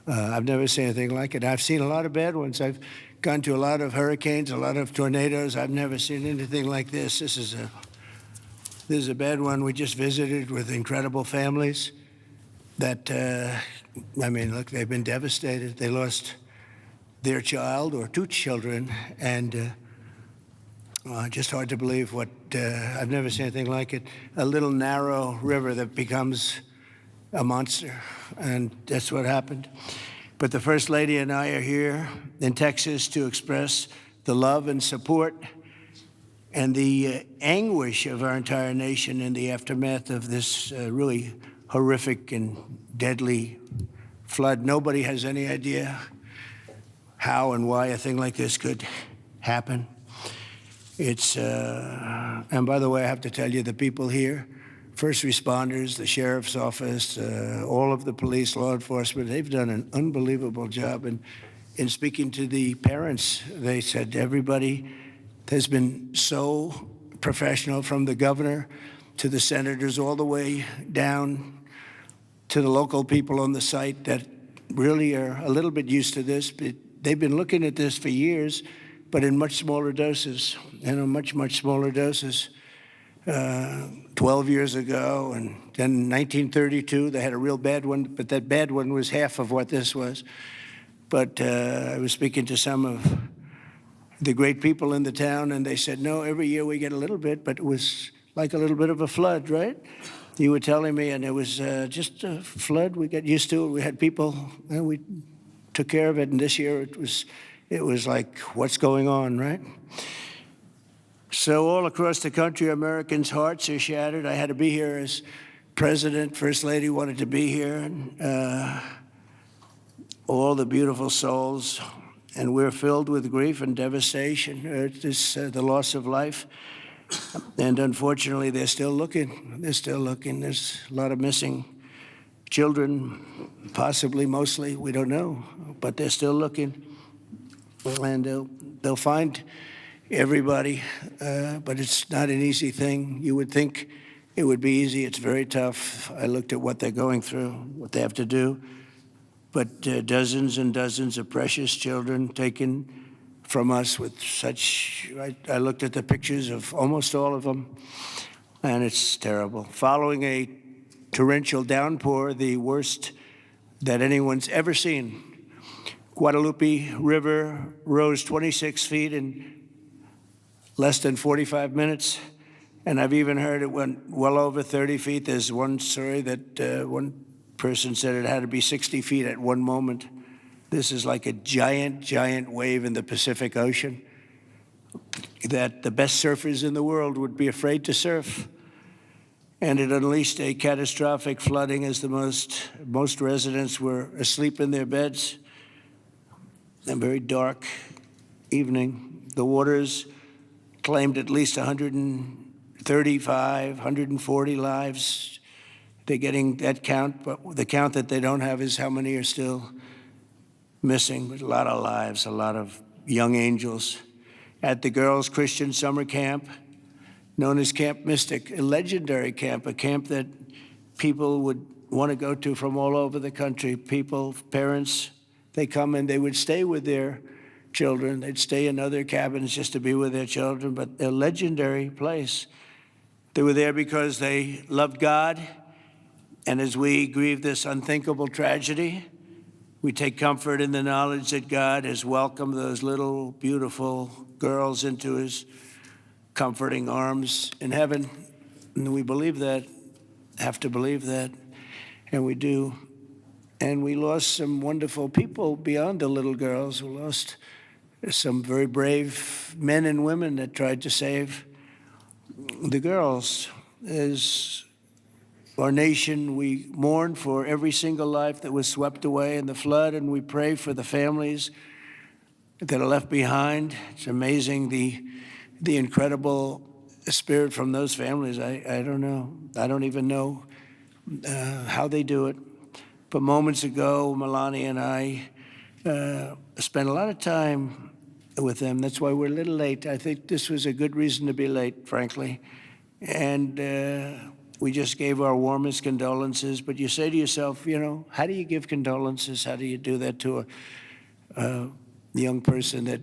I've never seen anything like it. I've seen a lot of bad ones. I've gone to a lot of hurricanes, a lot of tornadoes. I've never seen anything like this. This is a bad one. We just visited with incredible families that, I mean, look, they've been devastated. They lost their child or two children, and just hard to believe what, I've never seen anything like it. A little narrow river that becomes a monster, and that's what happened. But the First Lady and I are here in Texas to express the love and support and the anguish of our entire nation in the aftermath of this really horrific and deadly flood. Nobody has any idea how and why a thing like this could happen. It's, and by the way, I have to tell you, the people here, first responders, the sheriff's office, all of the police, law enforcement, they've done an unbelievable job. And in speaking to the parents, they said everybody has been so professional, from the governor to the senators, all the way down to the local people on the site that really are a little bit used to this. But they've been looking at this for years, but in much smaller doses, and much, much smaller doses. 12 years ago, and then 1932, they had a real bad one, but that bad one was half of what this was. But I was speaking to some of the great people in the town, and they said, no, every year we get a little bit, but it was like a little bit of a flood, right? You were telling me, and it was just a flood. We got used to it. We had people, and we took care of it, and this year it was like, what's going on, right? So all across the country, Americans' hearts are shattered. I had to be here as president. First Lady wanted to be here. And, all the beautiful souls. And we're filled with grief and devastation. It's the loss of life. And unfortunately, they're still looking. They're still looking. There's a lot of missing children, possibly, mostly. We don't know. But they're still looking. And they'll find everybody, but it's not an easy thing. You would think it would be easy. It's very tough. I looked at what they're going through, what they have to do. But dozens and dozens of precious children taken from us with such, I looked at the pictures of almost all of them, and it's terrible. Following a torrential downpour, the worst that anyone's ever seen, Guadalupe River rose 26 feet in less than 45 minutes, and I've even heard it went well over 30 feet. There's one story that one person said it had to be 60 feet at one moment. This is like a giant, giant wave in the Pacific Ocean that the best surfers in the world would be afraid to surf. And it unleashed a catastrophic flooding as most residents were asleep in their beds. A very dark evening. The waters claimed at least 135, 140 lives. They're getting that count, but the count that they don't have is how many are still missing. But a lot of lives, a lot of young angels. At the girls' Christian summer camp, known as Camp Mystic, a legendary camp, a camp that people would want to go to from all over the country. People, parents, they come and they would stay with their children. They'd stay in other cabins just to be with their children, but a legendary place. They were there because they loved God, and as we grieve this unthinkable tragedy, we take comfort in the knowledge that God has welcomed those little, beautiful girls into his comforting arms in heaven. And we believe that, have to believe that, and we do. And we lost some wonderful people beyond the little girls. We lost some very brave men and women that tried to save the girls. As our nation, we mourn for every single life that was swept away in the flood, and we pray for the families that are left behind. It's amazing the incredible spirit from those families. I don't know. I don't even know how they do it. But moments ago, Melania and I spent a lot of time with them. That's why we're a little late. I think this was a good reason to be late, frankly. And we just gave our warmest condolences. But you say to yourself, how do you give condolences? How do you do that to a young person that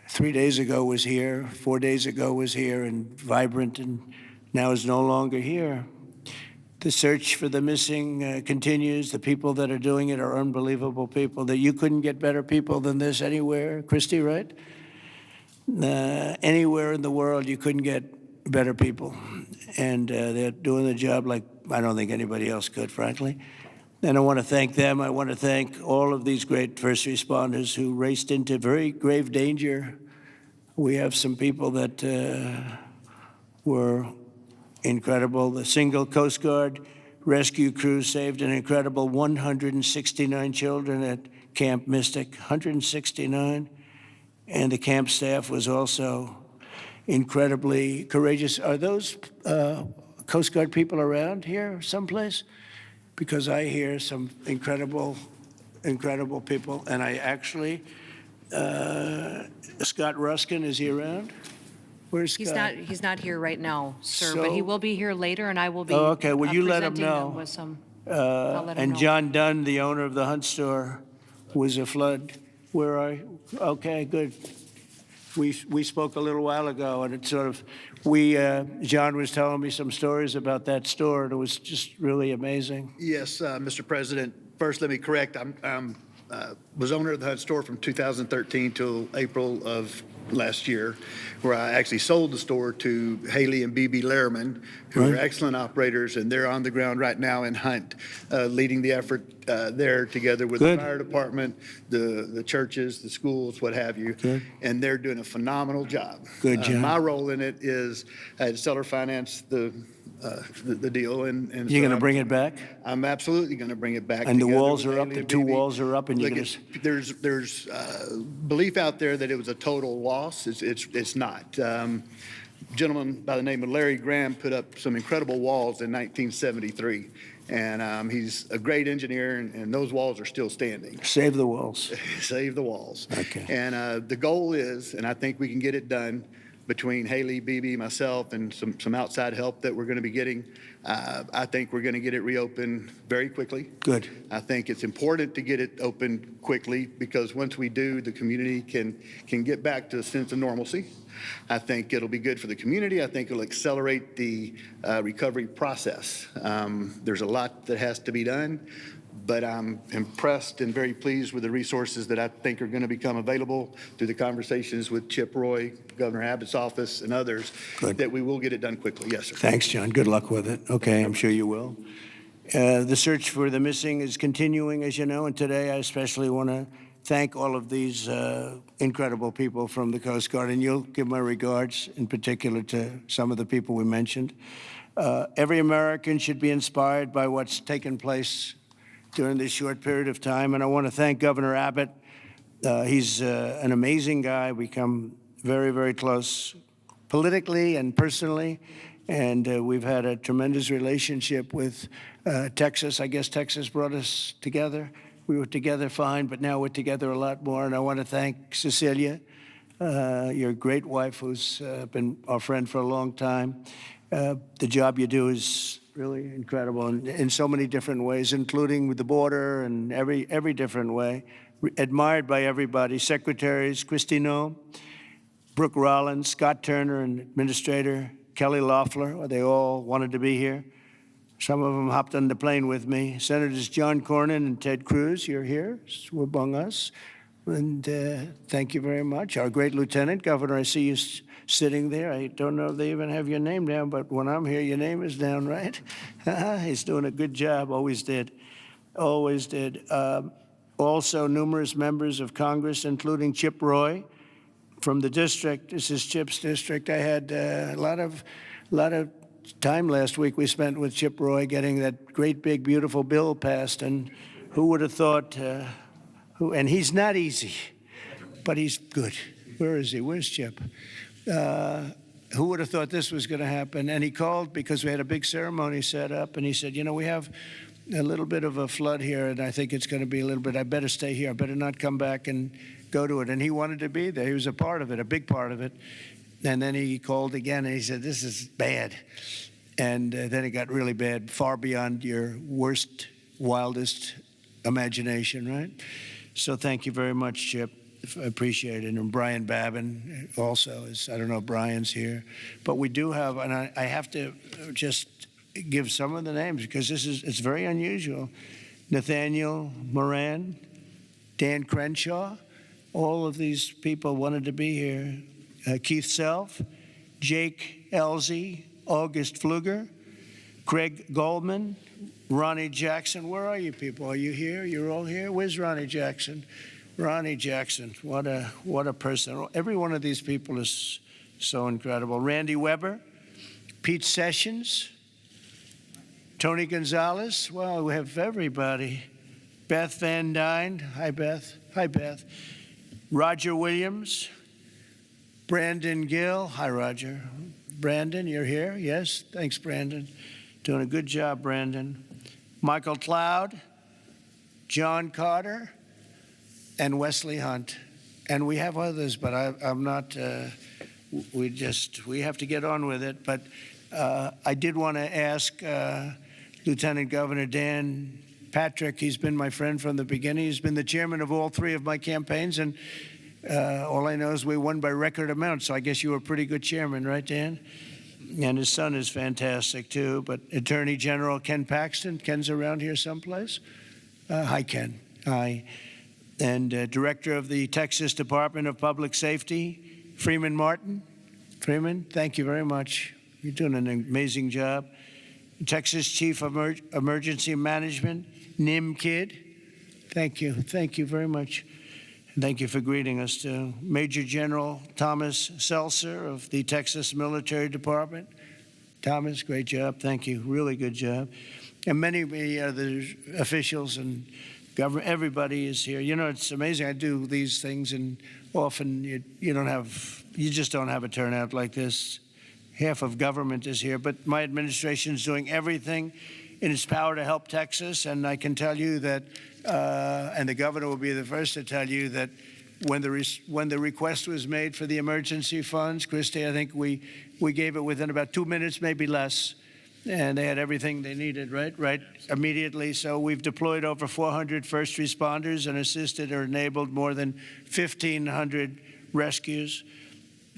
3 days ago was here, 4 days ago was here and vibrant, and now is no longer here? The search for the missing continues. The people that are doing it are unbelievable people. That you couldn't get better people than this anywhere, Christy, right? Anywhere in the world, you couldn't get better people. And they're doing the job like I don't think anybody else could, frankly. And I want to thank them. I want to thank all of these great first responders who raced into very grave danger. We have some people that were incredible. The single Coast Guard rescue crew saved an incredible 169 children at Camp Mystic, 169. And the camp staff was also incredibly courageous. Are those Coast Guard people around here someplace? Because I hear some incredible people. And I actually, Scott Ruskin, is he around? Where's Scott? He's not here right now, sir, but he will be here later, and I will be okay. Well, you let him presenting know. them with some, And John Dunn, the owner of the Hunt store, was a flood. Where are you? Okay, good. We spoke a little while ago, and it sort of, John was telling me some stories about that store, and it was just really amazing. Yes, Mr. President. First, let me correct. Was owner of the Hunt store from 2013 till April of last year, where I actually sold the store to Haley and BB Lehrman, who are excellent operators, and they're on the ground right now in Hunt, leading the effort there together with the fire department, the churches, the schools, what have you. And they're doing a phenomenal job. Good job. My role in it is I had seller finance the deal. And You're going to bring it back? I'm absolutely going to bring it back. And the walls are up, the two walls are up, and you're going to... There's belief out there that it was a total loss. It's not. Gentleman by the name of Larry Graham put up some incredible walls in 1973. And he's a great engineer, and those walls are still standing. Save the walls. Save the walls. Okay. And the goal is, and I think we can get it done, between Haley, BB, myself, and some outside help that we're going to be getting, I think we're going to get it reopened very quickly. Good. I think it's important to get it open quickly because once we do, the community can get back to a sense of normalcy. I think it'll be good for the community. I think it'll accelerate the recovery process. There's a lot that has to be done, but I'm impressed and very pleased with the resources that I think are going to become available through the conversations with Chip Roy, Governor Abbott's office, and others, that we will get it done quickly. Yes, sir. Thanks, John. Good luck with it. Okay, I'm sure you will. The search for the missing is continuing, as you know, and today I especially want to thank all of these incredible people from the Coast Guard, and you'll give my regards in particular to some of the people we mentioned. Every American should be inspired by what's taken place during this short period of time, and I want to thank Governor Abbott. He's an amazing guy. We come very, very close politically and personally, and we've had a tremendous relationship with Texas. I guess Texas brought us together. We were together fine, but now we're together a lot more, and I want to thank Cecilia, your great wife, who's been our friend for a long time. The job you do is really incredible in so many different ways, including with the border and every different way. Admired by everybody. Secretaries, Christino, Brooke Rollins, Scott Turner, and Administrator Kelly Loeffler, they all wanted to be here. Some of them hopped on the plane with me. Senators John Cornyn and Ted Cruz, you're here, among us. And thank you very much. Our great Lieutenant Governor, I see you sitting there. I don't know if they even have your name down, but when I'm here, your name is down, right? He's doing a good job, always did. Always did. Also, numerous members of Congress, including Chip Roy from the district. This is Chip's district. I had a lot of time last week we spent with Chip Roy getting that great, big, beautiful bill passed. And who would have thought, and he's not easy, but he's good. Where is he? Where's Chip? Who would have thought this was going to happen? And he called because we had a big ceremony set up, and he said, we have a little bit of a flood here, and I think it's going to be a little bit, I better stay here. I better not come back and go to it. And he wanted to be there. He was a part of it, a big part of it. And then he called again, and he said, this is bad. And then it got really bad, far beyond your worst, wildest imagination, right? So thank you very much, Chip. I appreciate it. And Brian Babin also is, I don't know if Brian's here. But we do have, and I have to just give some of the names because it's very unusual. Nathaniel Moran, Dan Crenshaw, all of these people wanted to be here. Keith Self, Jake Elzey, August Pfluger, Craig Goldman, Ronnie Jackson. Where are you people? Are you here? You're all here? Where's Ronnie Jackson? Ronnie Jackson, what a person. Every one of these people is so incredible. Randy Weber, Pete Sessions, Tony Gonzalez. Well, we have everybody. Beth Van Dyne. Hi, Beth. Hi, Beth. Roger Williams. Brandon Gill. Hi, Roger. Brandon, you're here? Yes? Thanks, Brandon. Doing a good job, Brandon. Michael Cloud, John Carter, and Wesley Hunt. And we have others, but I'm not, we have to get on with it. But I did want to ask Lieutenant Governor Dan Patrick. He's been my friend from the beginning. He's been the chairman of all three of my campaigns, and all I know is we won by record amounts, so I guess you were a pretty good chairman, right, Dan? And his son is fantastic, too. But Attorney General Ken Paxton. Ken's around here someplace. Hi, Ken. Hi. And Director of the Texas Department of Public Safety, Freeman Martin. Freeman, thank you very much. You're doing an amazing job. Texas Chief of Emergency Management, Nim Kidd. Thank you. Thank you very much. Thank you for greeting us, too. Major General Thomas Seltzer of the Texas Military Department. Thomas, great job. Thank you. Really good job. And many other officials and government, everybody is here. You know, it's amazing. I do these things, and often you just don't have a turnout like this. Half of government is here, but my administration is doing everything in its power to help Texas, and I can tell you that, and the governor will be the first to tell you that when the request was made for the emergency funds, Christy, I think we gave it within about 2 minutes, maybe less, and they had everything they needed, right, immediately. So we've deployed over 400 first responders and assisted or enabled more than 1,500 rescues.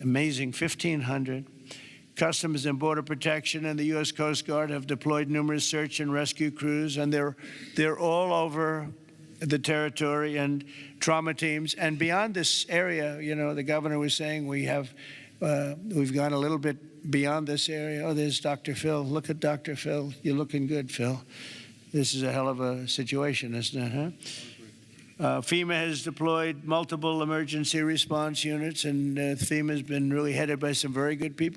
Amazing, 1,500. Customs and Border Protection and the U.S. Coast Guard have deployed numerous search and rescue crews, and they're all over the territory, and trauma teams. And beyond this area, you know, the governor was saying we've gone a little bit beyond this area. Oh, there's Dr. Phil. Look at Dr. Phil. You're looking good, Phil. This is a hell of a situation, isn't it, huh? FEMA has deployed multiple emergency response units, and FEMA has been really headed by some very good people.